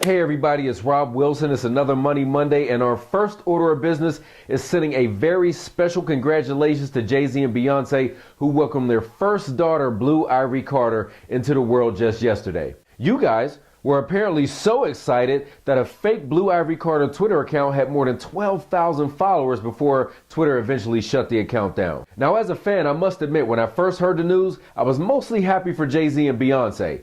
Hey everybody, it's Rob Wilson. It's another Money Monday, and our first order of business is sending a very special congratulations to Jay Z and Beyonce, who welcomed their first daughter, Blue Ivy Carter, into the world just yesterday. You guys were apparently so excited that a fake Blue Ivy Carter Twitter account had more than 12,000 followers before Twitter eventually shut the account down. Now, as a fan, I must admit, when I first heard the news, I was mostly happy for Jay Z and Beyonce.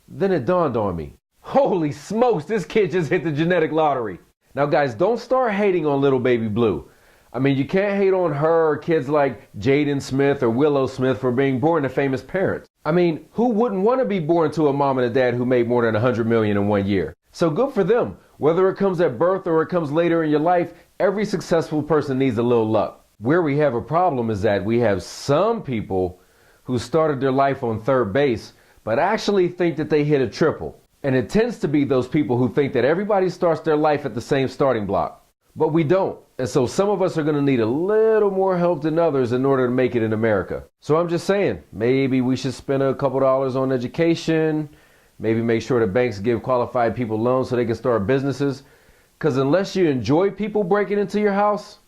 Then it dawned on me. Holy smokes, this kid just hit the genetic lottery. Now guys, don't start hating on little baby Blue. I mean, you can't hate on her or kids like Jaden Smith or Willow Smith for being born to famous parents. I mean, who wouldn't want to be born to a mom and a dad who made more than 100 million in 1 year? So good for them. Whether it comes at birth or it comes later in your life, every successful person needs a little luck. Where we have a problem is that we have some people who started their life on third base, but actually think that they hit a triple. And it tends to be those people who think that everybody starts their life at the same starting block. But we don't. And so some of us are going to need a little more help than others in order to make it in America. So I'm just saying, maybe we should spend a couple dollars on education. Maybe make sure the banks give qualified people loans so they can start businesses. Because unless you enjoy people breaking into your house,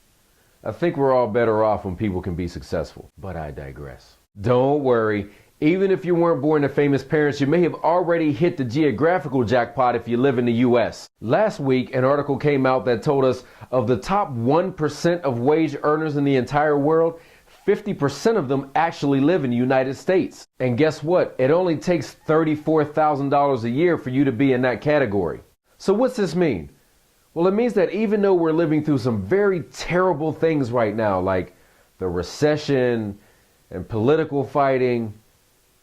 I think we're all better off when people can be successful. But I digress. Don't worry. Even if you weren't born to famous parents, you may have already hit the geographical jackpot if you live in the U.S. Last week, an article came out that told us of the top 1% of wage earners in the entire world, 50% of them actually live in the United States. And guess what? It only takes $34,000 a year for you to be in that category. So what's this mean? Well, it means that even though we're living through some very terrible things right now, like the recession and political fighting,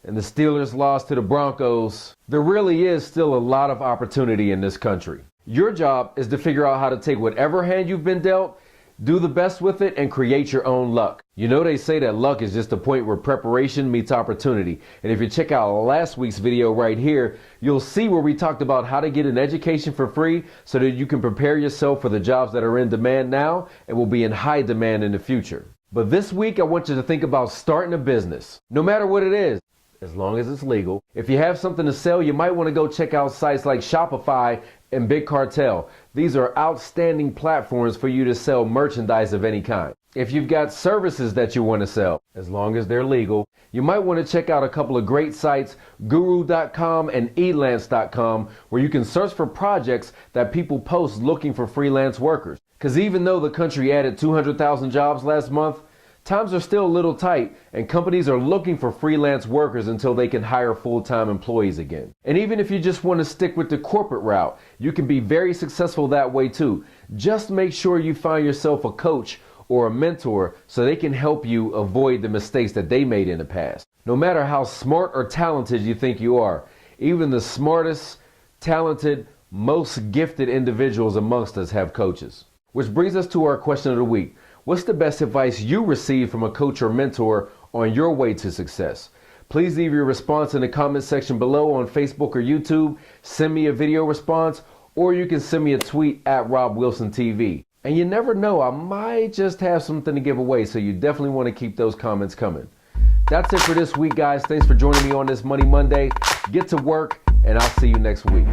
and the Steelers lost to the Broncos, there really is still a lot of opportunity in this country. Your job is to figure out how to take whatever hand you've been dealt, do the best with it, and create your own luck. You know, they say that luck is just the point where preparation meets opportunity. And if you check out last week's video right here, you'll see where we talked about how to get an education for free so that you can prepare yourself for the jobs that are in demand now and will be in high demand in the future. But this week, I want you to think about starting a business, no matter what it is. As long as it's legal. If you have something to sell, you might want to go check out sites like Shopify and Big Cartel. These are outstanding platforms for you to sell merchandise of any kind. If you've got services that you want to sell, as long as they're legal, you might want to check out a couple of great sites, guru.com and elance.com, where you can search for projects that people post looking for freelance workers. Because even though the country added 200,000 jobs last month, times are still a little tight, and companies are looking for freelance workers until they can hire full-time employees again. And even if you just want to stick with the corporate route, you can be very successful that way too. Just make sure you find yourself a coach or a mentor so they can help you avoid the mistakes that they made in the past. No matter how smart or talented you think you are, even the smartest, talented, most gifted individuals amongst us have coaches. Which brings us to our question of the week. What's the best advice you received from a coach or mentor on your way to success? Please leave your response in the comment section below on Facebook or YouTube. Send me a video response, or you can send me a tweet at Rob Wilson TV. And you never know, I might just have something to give away, so you definitely want to keep those comments coming. That's it for this week, guys. Thanks for joining me on this Money Monday. Get to work, and I'll see you next week.